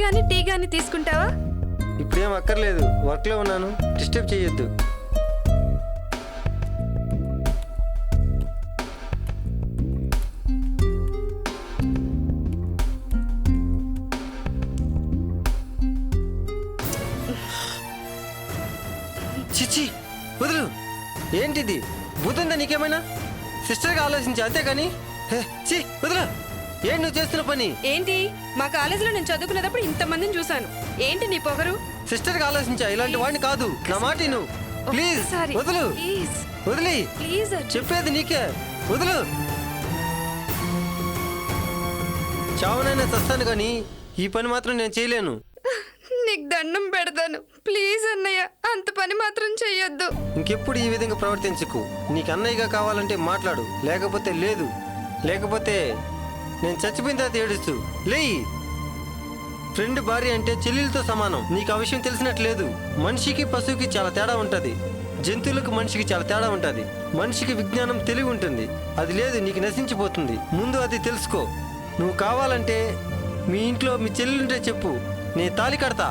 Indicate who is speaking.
Speaker 1: గాని టీ గాని తీసుకుంటావా?
Speaker 2: ఇప్పుడేం అక్కర్లేదు, వర్క్లో ఉన్నాను, డిస్టర్బ్ చేయొద్దు. చిచ్చి వదులు. ఏంటిది, బుద్ధుందా నీకేమైనా? సిస్టర్గా ఆలోచించా అంతేగాని. చి వదులు. ఏంటి నువ్వు చేస్తున్న పని?
Speaker 1: ఏంటి, మా కాలేజీలో నేను చదువుకునేటప్పుడు ఇంతమందిని చూశాను. ఏంటి నీ పొగరు?
Speaker 2: సిస్టర్గా ఆలోచించా, ఇలాంటి వాడిని కాదు. నా మాట నువ్వు ప్లీజ్
Speaker 1: ఒక్కసారి.
Speaker 2: వదులు.
Speaker 1: ప్లీజ్
Speaker 2: వదిలి.
Speaker 1: ప్లీజ్ అర్జున్.
Speaker 2: చెప్పేది నీకే, వదులు. చావునైనా చస్తాను కానీ ఈ పని మాత్రం నేను చేయలేను.
Speaker 1: నీకు దండం పెడతాను, ప్లీజ్ అన్నయ్య, అంత పని మాత్రం చెయ్యొద్దు.
Speaker 2: ఇంకెప్పుడు ఈ విధంగా ప్రవర్తించకు. నీకు అన్నయ్యగా కావాలంటే మాట్లాడు, లేకపోతే లేదు. లేకపోతే నేను చచ్చిపోయిన తర్వాత ఏడుస్తూ లేయి. ఫ్రెండ్ భార్య అంటే చెల్లెలతో సమానం. నీకు ఆ విషయం తెలిసినట్లేదు. మనిషికి పశువుకి చాలా తేడా ఉంటుంది. జంతువులకు మనిషికి చాలా తేడా ఉంటుంది. మనిషికి విజ్ఞానం తెలివి ఉంటుంది, అది లేదు. నీకు నశించిపోతుంది. ముందు అది తెలుసుకో. నువ్వు కావాలంటే మీ ఇంట్లో మీ చెల్లెలుంటే చెప్పు, నేను తాళి కడతా.